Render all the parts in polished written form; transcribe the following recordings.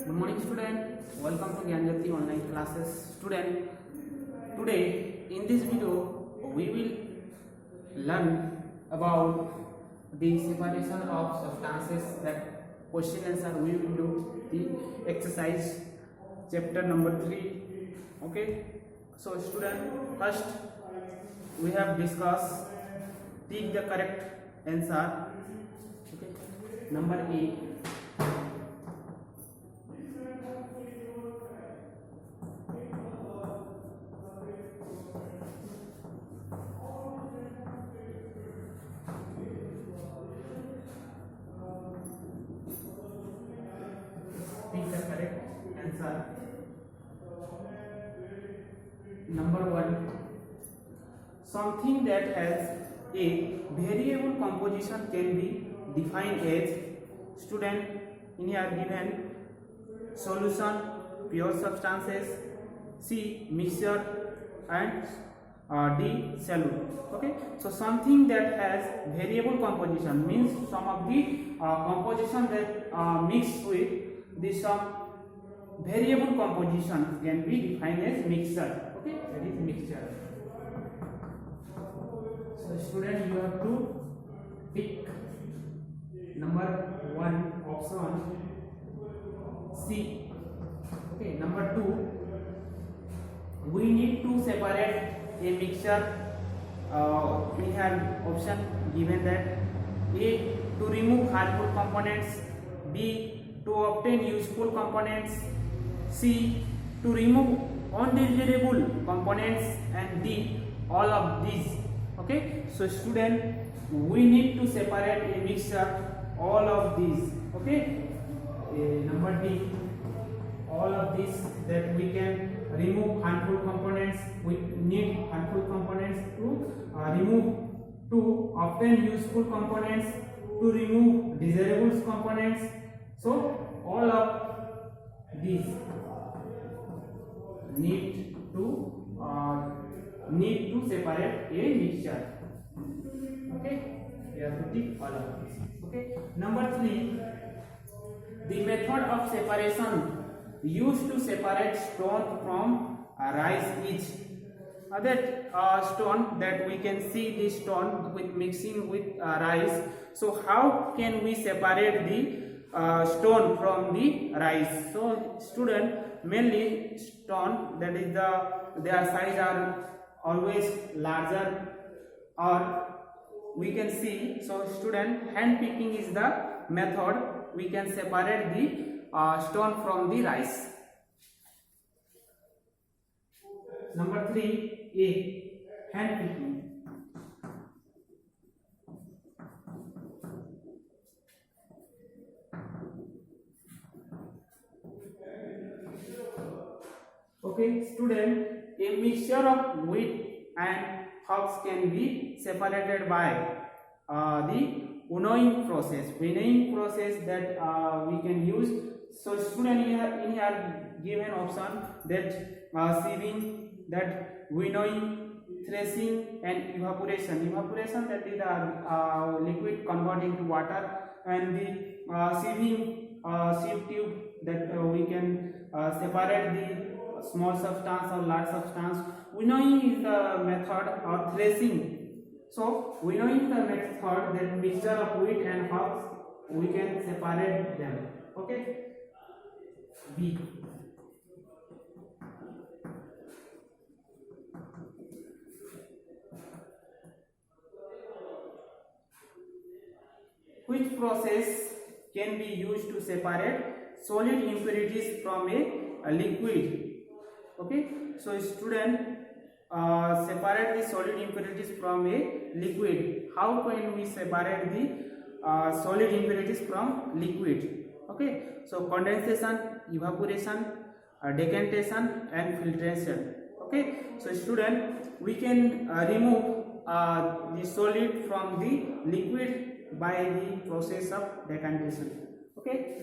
Good morning, student. Welcome to Gyanjati online classes. Student, today in this video we will learn about the separation of substances. That question answer we will do the exercise chapter number 3. Okay. So student, first we have discussed pick the correct answer. Okay. Number A. Pick the correct answer. Number 1. Something that has a variable composition can be defined as, student, in here given solution, pure substances, C mixture, and D solute. Okay, so something that has variable composition means some of the composition that mixed with the some variable composition can be defined as mixture. Okay, that is mixture. So student, you have to pick number 1 option C. Okay, number 2, we need to separate a mixture. We have option given that A, to remove harmful components, B, to obtain useful components, C, to remove undesirable components, and D, all of these. Okay, so student, we need to separate a mixture, all of these. Okay, number D, all of these, that we can remove harmful components. We need harmful components to remove, to obtain useful components, to remove desirable components. So all of these need to separate a mixture. Okay, you have to tick all of this. Okay, number 3, the method of separation used to separate stone from rice is, that stone that we can see the stone with mixing with rice. So how can we separate the stone from the rice? So student, mainly stone, that is their size are always larger, or we can see. So student, hand picking is the method we can separate the stone from the rice. Number 3, A, hand picking. Okay, student, a mixture of wheat and hops can be separated by the winnowing process. Winnowing process that we can use. So student, in here given option that sieving, that winnowing, threshing, and evaporation. Evaporation, that is the liquid converted into water, and the sieving, sieve tube, that we can separate the small substance or large substance. Winnowing is the method, or threshing. So winnowing is the method that mixture of wheat and hops we can separate them. Okay. B. Which process can be used to separate solid impurities from a liquid? Okay, so student, separate the solid impurities from a liquid. How can we separate the solid impurities from liquid? Okay, so condensation, evaporation, decantation, and filtration. Okay, so student, we can remove the solid from the liquid by the process of decantation. Okay,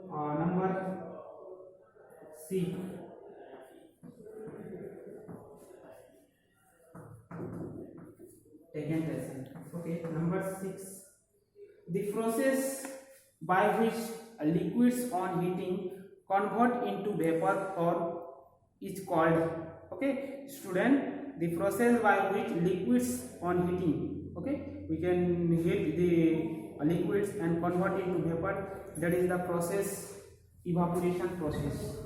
number C. Decantation. Okay, number 6. The process by which liquids on heating convert into vapor or is called, okay student, the process by which liquids on heating, okay, we can heat the liquids and convert into vapor, that is the process, evaporation process.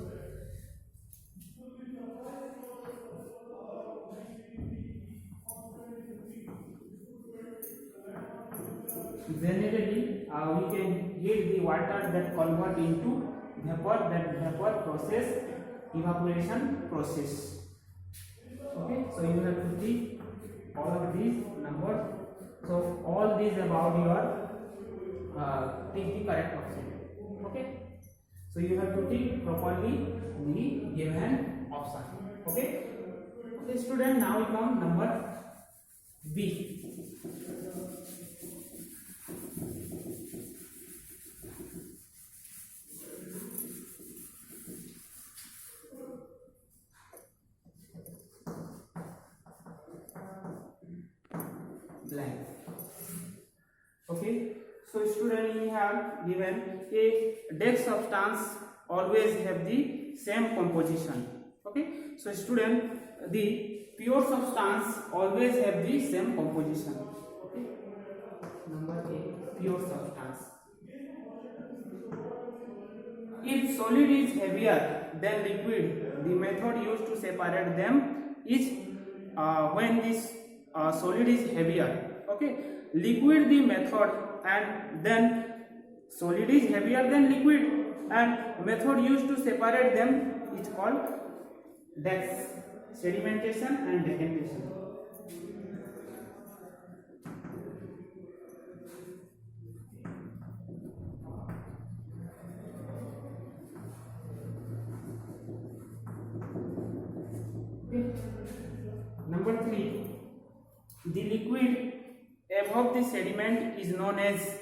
Generally we can heat the water that convert into vapor, that vapor process, evaporation process. Okay, so you have to see all of these numbers. So all these about your take the correct option. Okay, so you have to take properly the given option. Okay, okay student, now we come number B. Blank. Okay, so student, we have given a dead substance always have the same composition. Okay, so student, the pure substance always have the same composition. Okay, number A, pure substance. If solid is heavier than liquid, the method used to separate them is when this solid is heavier. Okay, liquid the method, and then solid is heavier than liquid, and method used to separate them is called DEX, sedimentation and decantation. Okay. Number 3, the liquid above the sediment is known as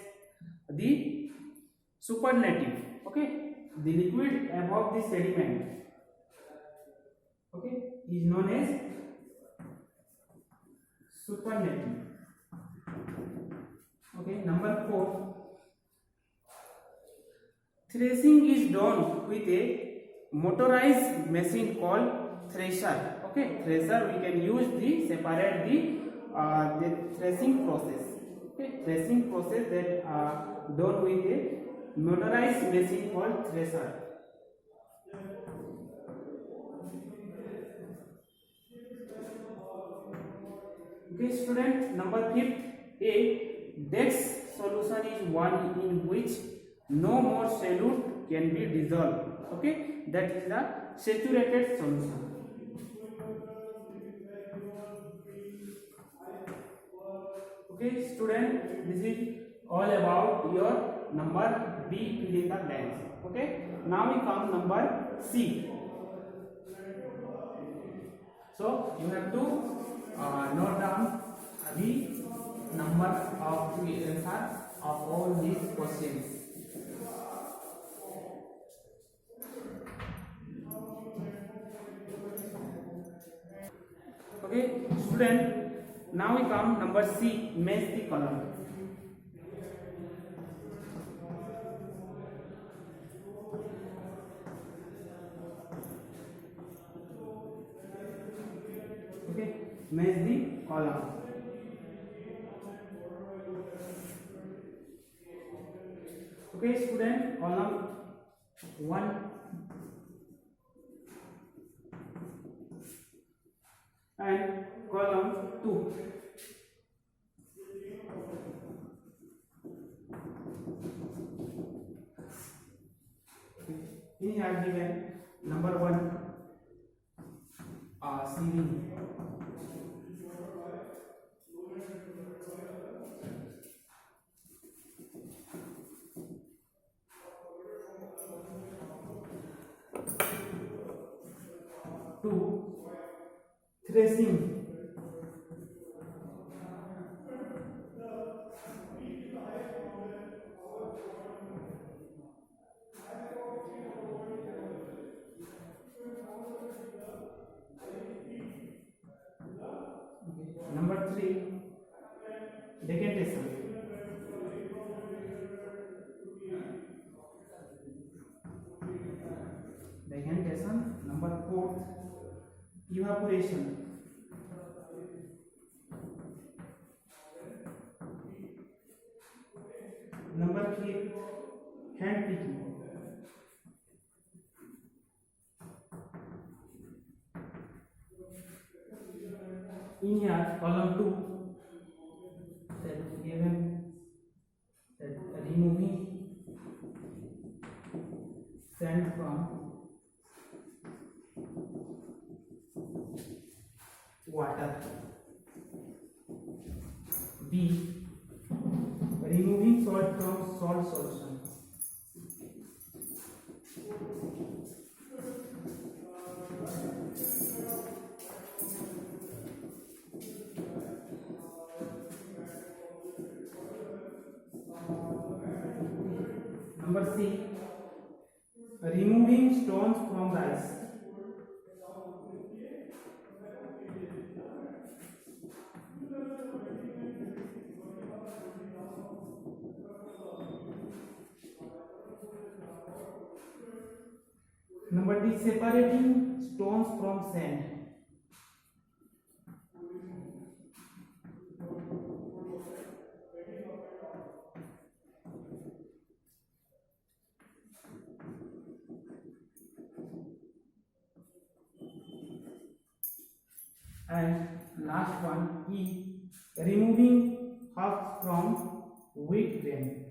the supernative. Okay, the liquid above the sediment, okay, is known as supernative. Okay, number 4, threshing is done with a motorized machine called thresher. Okay, thresher we can use the separate the threshing process. Okay, threshing process that done with a motorized machine called thresher. Okay student, number 5, a DEX solution is one in which no more solute can be dissolved. Okay, that is the saturated solution. Okay student, this is all about your number B, fill in the blanks. Okay, now we come number C. So you have to note down the number of the answer of all these questions. Okay student, now we come number C, match the column. Okay, match the column. Okay student, column 1 and column 2. We have given number 1 ceiling. Two, threshing. Number 3, decantation. Number 4, evaporation. Number 3, hand picking. In here, column 2, that given that removing sand from water. B, removing salt from salt solution. Number C, removing stones from rice. Number D, separating stones from sand. And last one, E, removing husks from wheat grain.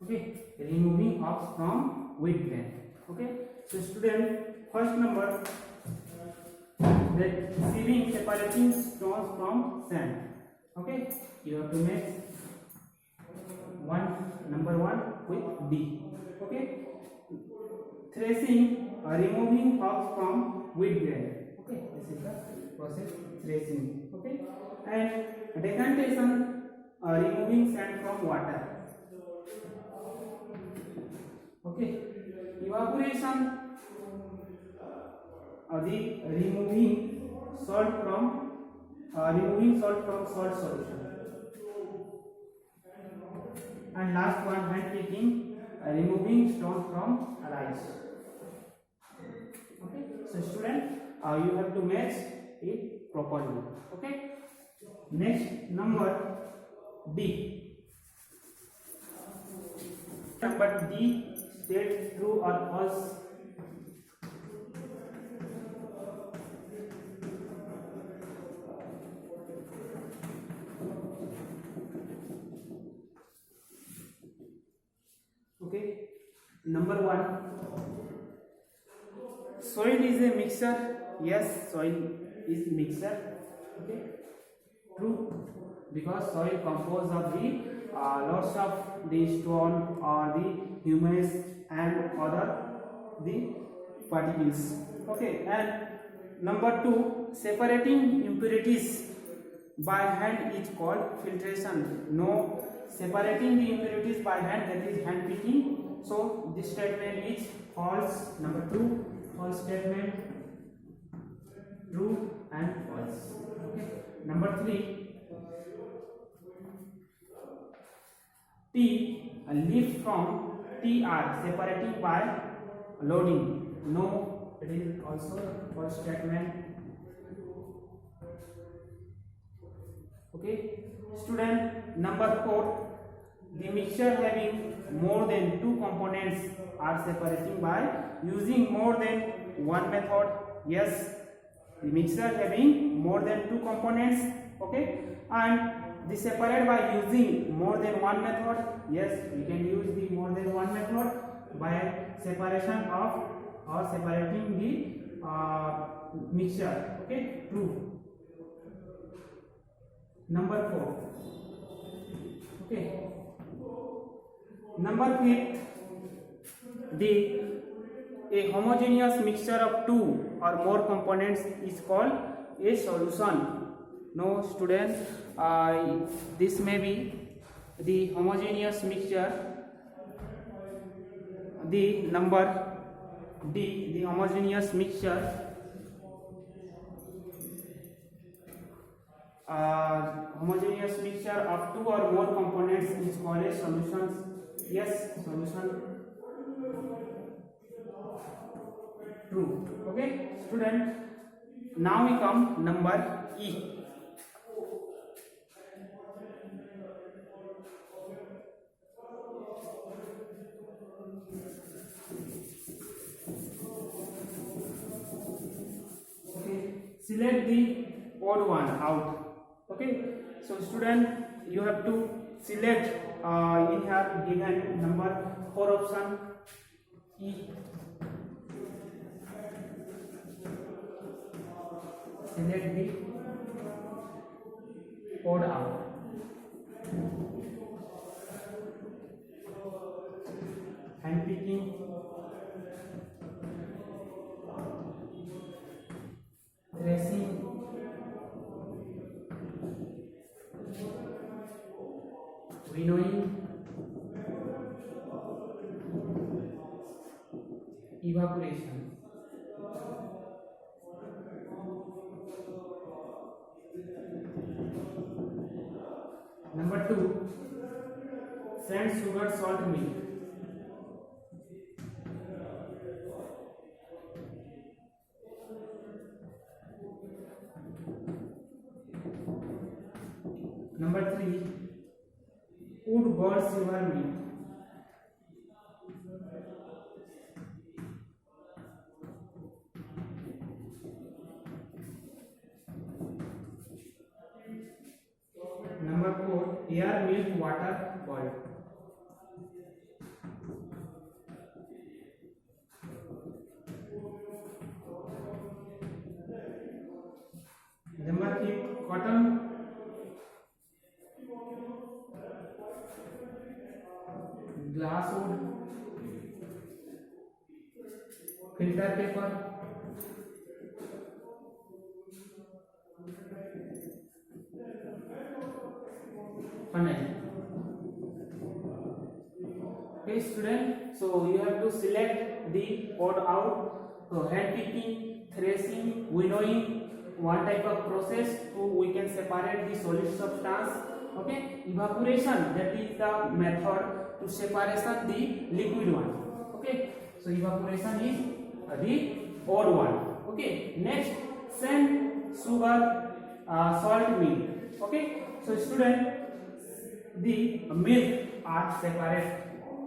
Okay, removing husks from wheat grain. Okay, so student, first number, that sieving, separating stones from sand. Okay, you have to make number 1 with D. Okay, threshing, removing husks from wheat grain. Okay, this is the process, threshing. Okay, and decantation, removing sand from water. Okay, evaporation, the removing salt from salt solution. And last one, hand picking, removing stones from rice. Okay, so student, you have to match it properly. Okay, next number D. But D states true or false. Okay, number 1, soil is a mixture. Yes, soil is mixture. Okay, true, because soil composed of the lots of the stone or the humus and other the particles. Okay, and number 2, separating impurities by hand is called filtration. No, separating the impurities by hand, that is hand picking. So this statement is false. Number 2, false statement. True and false. Okay. Number 3, T, leaf from TR, separating by loading. No, it is also false statement. Okay, student, number 4, the mixture having more than 2 components are separating by using more than one method. Yes, the mixture having more than 2 components. Okay, and the separate by using more than one method. Yes, we can use the more than one method by separation of or separating the mixture. Okay, true. Number 4. Okay. Number 5, a homogeneous mixture of 2 or more components is called a solution. No, student, this may be the homogeneous mixture. The number D, the homogeneous mixture. Homogeneous mixture of two or more components is called a solution. Yes, solution. True. Okay, student. Now we come number E. Okay, select the odd one out. Okay, so student, you have to select in here given number 4 option E. Select the odd out. Hand picking, tracing, winnowing, evaporation. Number 2, sand, sugar, salt, milk. Number 3, wood, gold, silver, milk. Number 4, air, milk, water, gold. Number 5, cotton, glass wood, filter paper, funnel. Okay, student. So you have to select the odd out. So hand picking, threshing, winnowing, one type of process. So we can separate the solid substance. Okay, evaporation, that is the method to separation the liquid one. Okay, so evaporation is the odd one. Okay, next, sand, sugar, salt, milk. Okay, so student, the milk are separate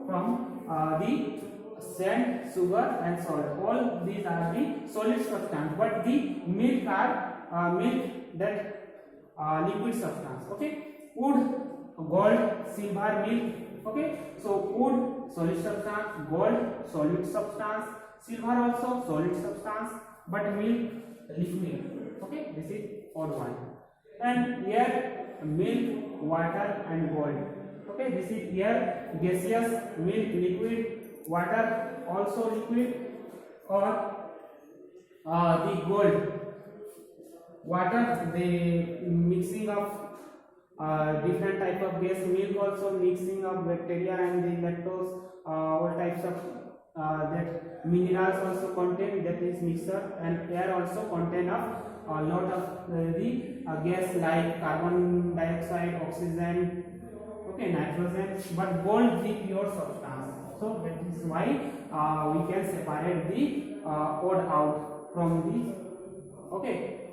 from the sand, sugar and salt. All these are the solid substance, but the milk are milk that liquid substance. Okay, wood, gold, silver, milk. Okay, so wood solid substance, gold solid substance, silver also solid substance, but milk liquid. Okay, this is odd one. And here milk, water and gold. Okay, this is here gaseous, milk liquid, water also liquid, or the gold, water, the mixing of different type of gas, milk also mixing of bacteria and the lactose, all types of that minerals also contain, that is mixture, and air also contain of a lot of the gas like carbon dioxide, oxygen, okay, nitrogen, but gold the pure substance. So that is why we can separate the odd out from the. Okay,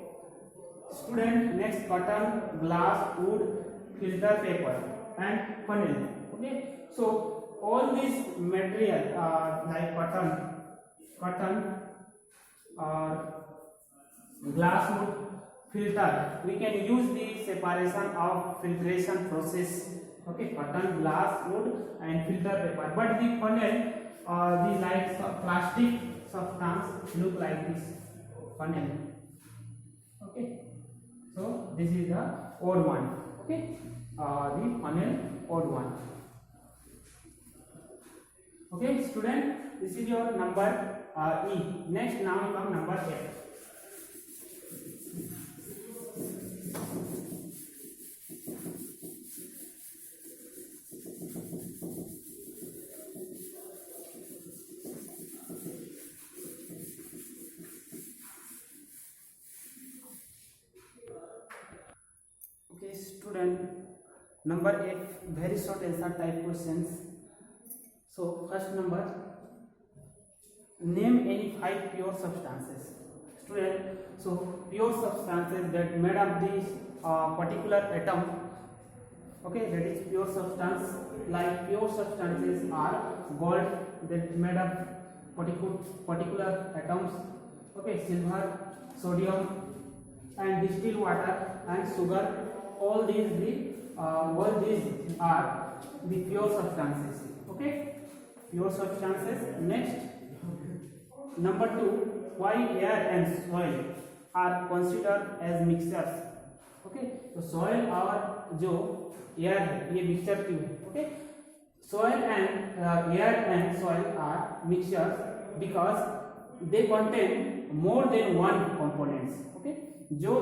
student, next, cotton, glass, wood, filter paper and funnel. Okay, so all these material like cotton or glass, wood, filter, we can use the separation of filtration process. Okay, cotton, glass, wood and filter paper, but the funnel, the like plastic substance look like this funnel. Okay, so this is the odd one. Okay, the funnel odd one. Okay, student, this is your number E. Next, now we come number F. student, number 8, very short answer type questions. So first number, name any 5 pure substances. Student, so pure substances that made up this particular atom, okay, that is pure substance. Like pure substances are gold that made up particular atoms, okay, silver, sodium, and distilled water and sugar. All these are the pure substances, okay, pure substances. Next, number 2, why air and soil are considered as mixtures. Okay, तो soil और जो air है ये mixture क्यों है? Okay, soil and air and soil are mixtures because they contain more than one components. Okay, जो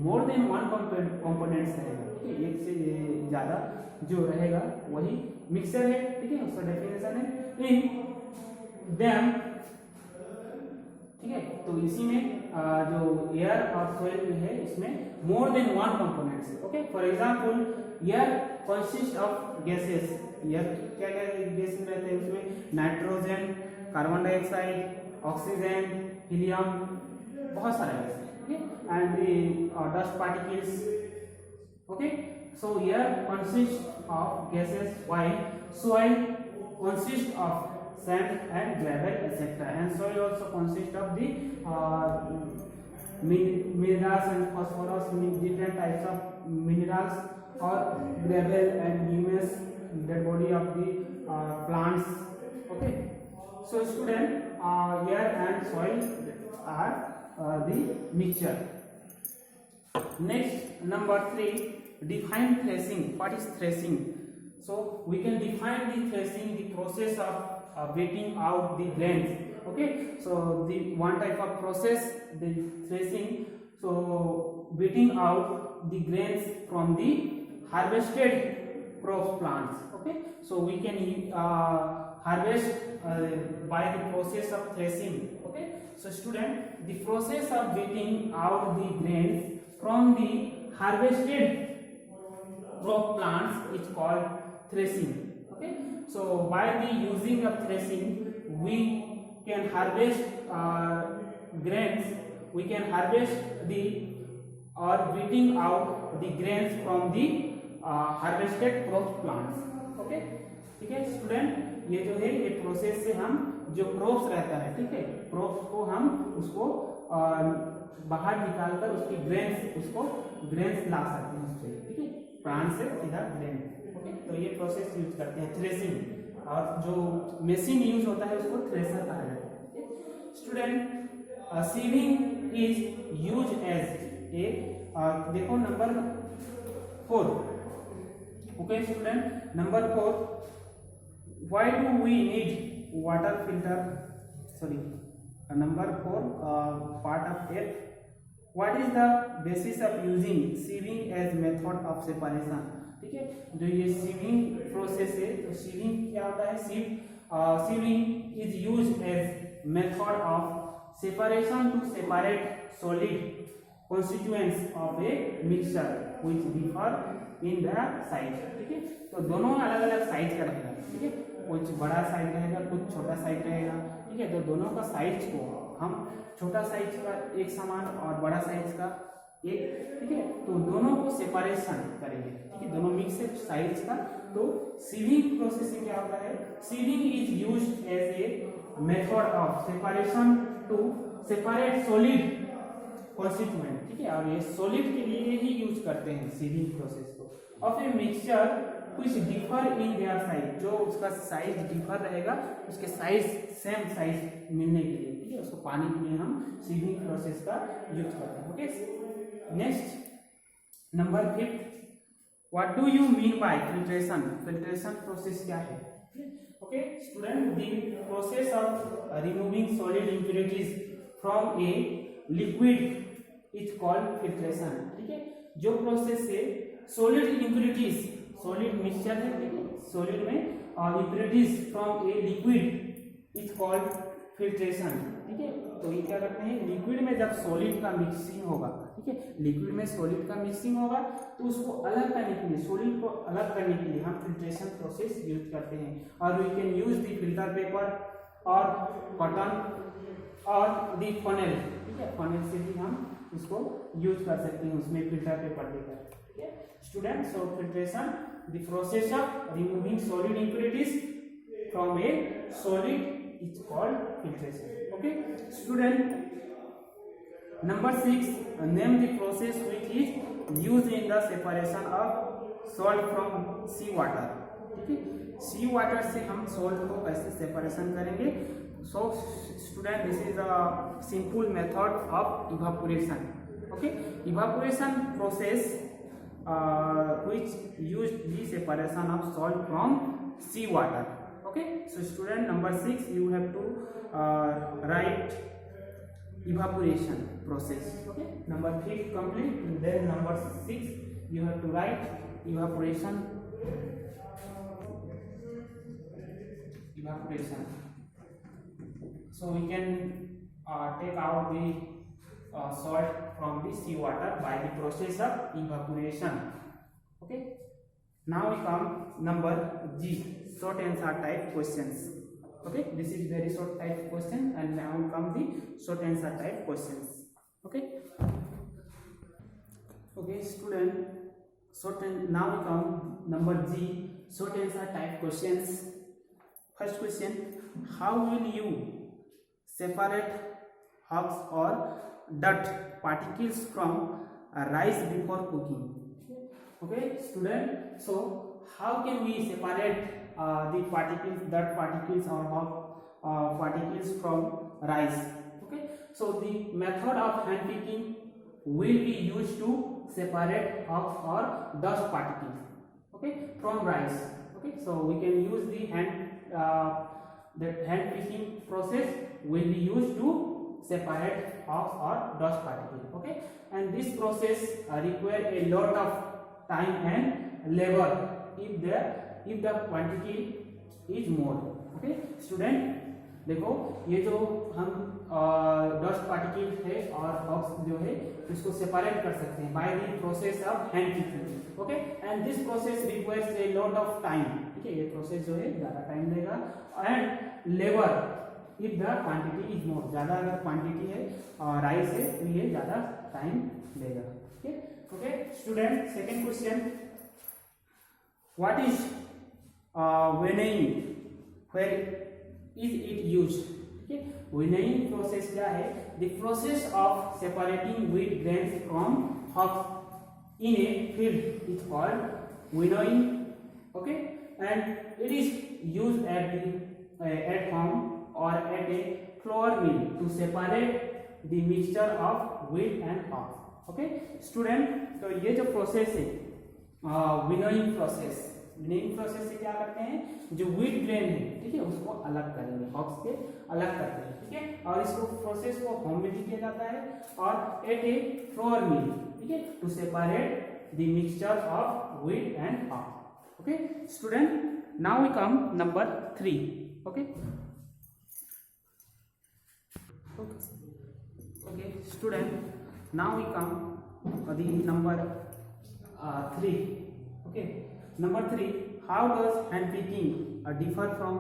more than one components रहेगा, ठीक है, एक से ज़्यादा जो रहेगा वही mixture है, ठीक है, उसका definition है in them, ठीक है। तो इसी में जो एयर और सोइल में है इसमें मोर देन वन कंपोनेंट्स है, okay. For example air consist of gases, air क्या क्या गैसेस रहते हैं उसमें, nitrogen, carbon dioxide, oxygen, helium, बहुत सारे gases, okay, and dust particles, okay. So air consist of gases while soil consist of sand and gravel etc. and soil also consists of the minerals and phosphorus, different types of minerals, or gravel and humus, dead body of the plants, okay. So student, air and soil are the mixture. Next, number 3, define threshing. What is threshing? So we can define the threshing, the process of beating out the grains, okay. So the one type of process, the threshing, so beating out the grains from the harvested crop plants, okay. So we can harvest by the process of threshing, okay. So student, the process of beating out the grains from the harvested crop plants is called threshing, okay. So by the using of threshing we can harvest grains, we can harvest the or beating out the grains from the harvested crop plants, okay. ठीक है student, ये जो है ये process से हम जो crops रहता है, ठीक है, क्रॉप्स को हम उसको बाहर निकालकर उसकी ग्रेन्स ला सकते हैं उससे, ठीक है, प्लांट से सीधा ग्रेन, ओके। तो ये प्रोसेस यूज करते हैं थ्रेसिंग, और जो मशीन यूज होता है उसको थ्रेसर कहा जाता है। Student, sieving is use as a, देखो number 4, okay student, number 4, why do we need water filter, sorry number 4 part of 8, what is the basis of using sieving as method of separation, ठीक है। जो ये sieving process है, तो sieving क्या होता है, sieving is use as method of separation to separate solid constituents of a mixture which differ in the size, ठीक है। तो दोनों अलग अलग साइज का रहेगा, ठीक है, कुछ बड़ा साइज रहेगा, कुछ छोटा साइज रहेगा, ठीक है। तो दोनों का साइज को हम छोटा साइज का एक सामान और बड़ा साइज का एक, ठीक है, तो दोनों को सेपरेशन करेंगे, ठीक है, दोनों मिक्स साइज का। तो सीविंग प्रोसेस में क्या होता है, sieving is used as a method of separation to separate solid constituent, ठीक है, और ये सॉलिड के लिए ही यूज करते हैं सीविंग प्रोसेस को। ऑफ ए मिक्सचर कुछ डिफर इन देयर साइज, जो उसका साइज डिफर रहेगा, उसके साइज सेम साइज मिलने के लिए, ठीक है, उसको पानी के लिए हम सीविंग प्रोसेस का यूज करते हैं, okay. Next number 5, what do you mean by filtration, filtration process क्या है, okay student, the process of removing solid impurities from a liquid is called filtration, ठीक है। जो प्रोसेस से सॉलिड इम्प्योरिटीज, सॉलिड मिक्सचर है, ठीक है, सॉलिड में और impurities from a liquid is called filtration, ठीक है। तो ये क्या करते हैं, लिक्विड में जब सॉलिड का मिक्सिंग होगा, ठीक है, लिक्विड में सॉलिड का मिक्सिंग होगा तो उसको अलग करने के लिए, सॉलिड को अलग करने के लिए हम फिल्ट्रेशन प्रोसेस यूज करते हैं। और we can use the filter paper और कॉटन और द फनेल, ठीक है, फनेल से भी हम उसको यूज कर सकते हैं उसमें फिल्टर पेपर देकर, ठीक है student. So filtration the process of removing solid impurities from A solid is called filtration. Okay student, number 6, name the process which is used in the separation of salt from sea water. ठीक है, सी water से हम salt को कैसे separation करेंगे। So student, this is a simple method of evaporation. Okay, evaporation process which used the separation of salt from sea water. Okay, so student, number 6 you have to write evaporation process. Okay, number 3 complete, then number 6 you have to write evaporation. So we can take out the salt from the sea water by the process of evaporation. Okay, now we come number G, short answer type questions. Okay, this is very short type question, and now we come the short answer type questions. Okay, student, now we come number G, short answer type questions. First question, how will you separate husk or dirt particles from rice before cooking? Okay student, so how can we separate the particles, dirt particles or particles from rice? Okay, so the method of hand picking will be used to separate husk or dust particles, okay, from rice. Okay, so we can use the hand picking process will be used to separate husk or dust particles. Okay, and this process require a lot of time and labor if the quantity is more. Okay student, देखो ये जो हम dust particle है और hawks जो है इसको separate कर सकते हैं by the process of hand picking. Okay, and this process requires a lot of time. ठीक है, ये प्रोसेस जो है ज्यादा टाइम लेगा and labour if the quantity is more. ज्यादा अगर क्वांटिटी है राइस है तो ये ज्यादा टाइम लेगा. ठीक है. Okay student, second question, what is winnowing, where is it used? Okay, winnowing process क्या है? The process of separating wheat grains from husk in a field is called winnowing. Okay, and it is used at home or at a flour mill to separate the mixture of wheat and husk. Okay student, तो ये जो process है winnowing process, winnowing process से क्या करते हैं, जो wheat grain है ठीक है उसको अलग करेंगे, हॉक्स के अलग करते हैं. ठीक है, और इसको प्रोसेस को होम में भी किया जाता है और एट ए फ्लोर मिल. ठीक है, to separate the mixture of wheat and husks. Okay student, now we come number 3. Okay student, now we come the number 3. Okay, number 3, how does hand picking differ from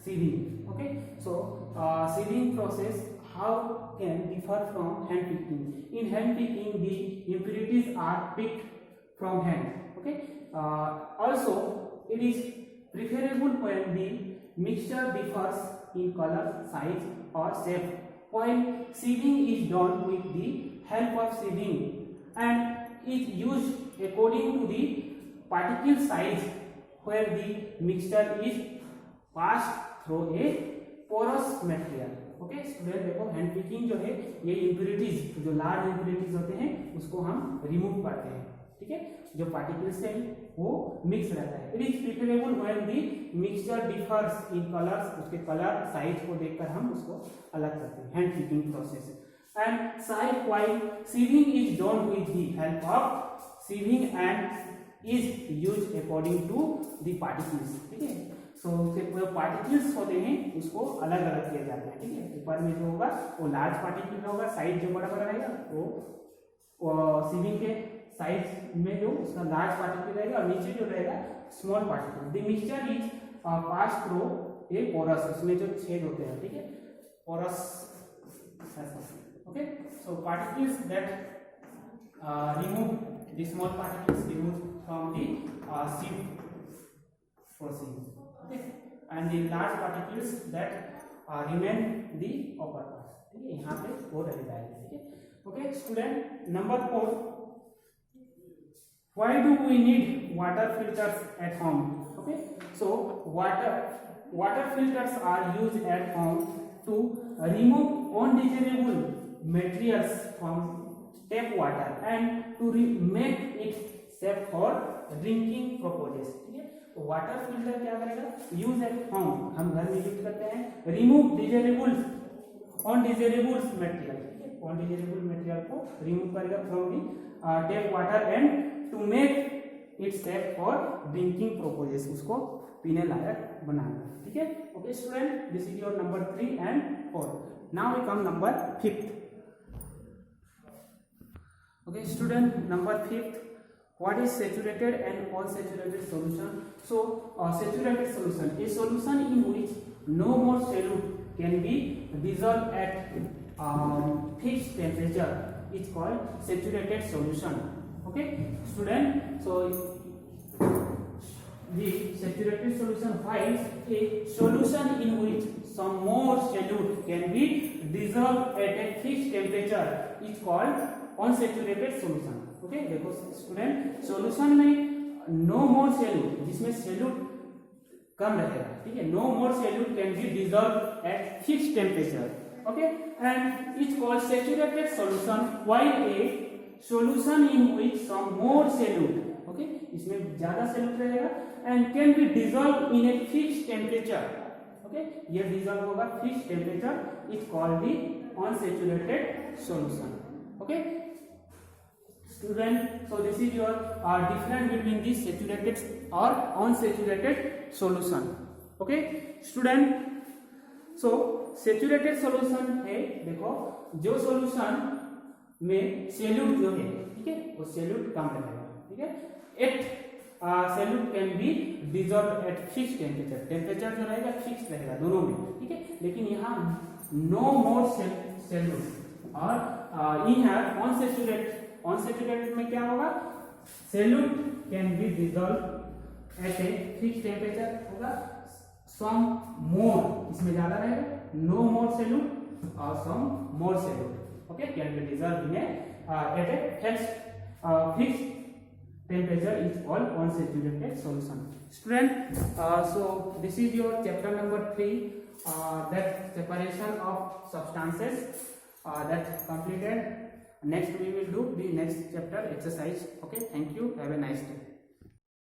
sieving? Okay, so sieving process how can differ from hand picking. In hand picking the impurities are picked from hand. Okay, also it is preferable when the mixture differs in color, size or shape, while sieving is done with the help of sieving and is used according to the particle size, where the mixture is passed through a porous material. Okay student, देखो hand picking जो है ये impurities, जो large impurities होते हैं उसको हम remove करते हैं. ठीक है, जो पार्टिकल्स है वो मिक्स रहता है. It is preferable when the mixture differs in colours, उसके कलर साइज को देखकर हम उसको अलग करते हैं. Hand picking process. And sieve, while sieving is done with the help of sieving and is used according to the particles. ठीक है, सो जो पार्टिकल्स होते हैं उसको अलग अलग किया जाता है, ठीक है। ऊपर में जो होगा वो लार्ज पार्टिकल होगा, साइज जो बड़ा बड़ा रहेगा वो सीलिंग के साइज में जो उसका लार्ज पार्टिकल रहेगा, और नीचे जो रहेगा small particle. The mixture is pass through a porous, उसमें जो छेद होते हैं, ठीक है, porous. Okay, so particles that remove the small particles removed from the seed portion, okay, and the large particles that remain the upper part, ठीक है, यहाँ पे वो रह जाएगा, ठीक है। Okay student, number 4, why do we need water filters at home? Okay, so water filters are used at home to remove undesirable materials from tap water and to make it safe for drinking purposes, ठीक है। तो water filter क्या करेगा, use at home, हम घर में use करते हैं, रिमूव डिजायरेबल्स अनडिजायरेबल्स मटेरियल, ठीक है, अनडिजायरेबल मटेरियल को रिमूव करेगा from the tap water and to make it safe for drinking purposes, उसको पीने लायक बनाना, ठीक है। Okay student, this is your number 3 and 4. Now we come number 5. Okay student, number 5, what is saturated and unsaturated solution? So saturated solution, a solution in which no more solute can be dissolved at fixed temperature is called saturated solution. Okay student, so the saturated solution, while a solution in which some more solute can be dissolved at a fixed temperature is called unsaturated solution. Okay देखो student, solution में no more solute, जिसमें solute कम रहेगा, ठीक है, no more solute can be dissolve at fixed temperature, okay, and it's called saturated solution, while a solution in which some more solute, okay, इसमें ज्यादा solute रहेगा and can be dissolve in a fixed temperature, okay, ये dissolve होगा fixed temperature, it's called the unsaturated solution. Okay student, so this is your difference between the saturated or unsaturated solution. Okay student, so saturated solution है, देखो जो solution में solute जो है, ठीक है, वो solute कम रहेगा, ठीक है, एक solute can be dissolved at fixed temperature, temperature जो रहेगा fixed रहेगा दोनों में, ठीक है, लेकिन यहाँ no more solute और यहाँ unsaturated में क्या होगा, solute can be dissolved at a fixed temperature होगा, some more, इसमें ज्यादा रहेगा, no more solute और some more solute, okay, can be dissolved in at a fixed temperature is called unsaturated solution. Student, so this is your chapter number 3, that separation of substances, that completed. Next we will do the next chapter exercise. Okay, thank you, have a nice day.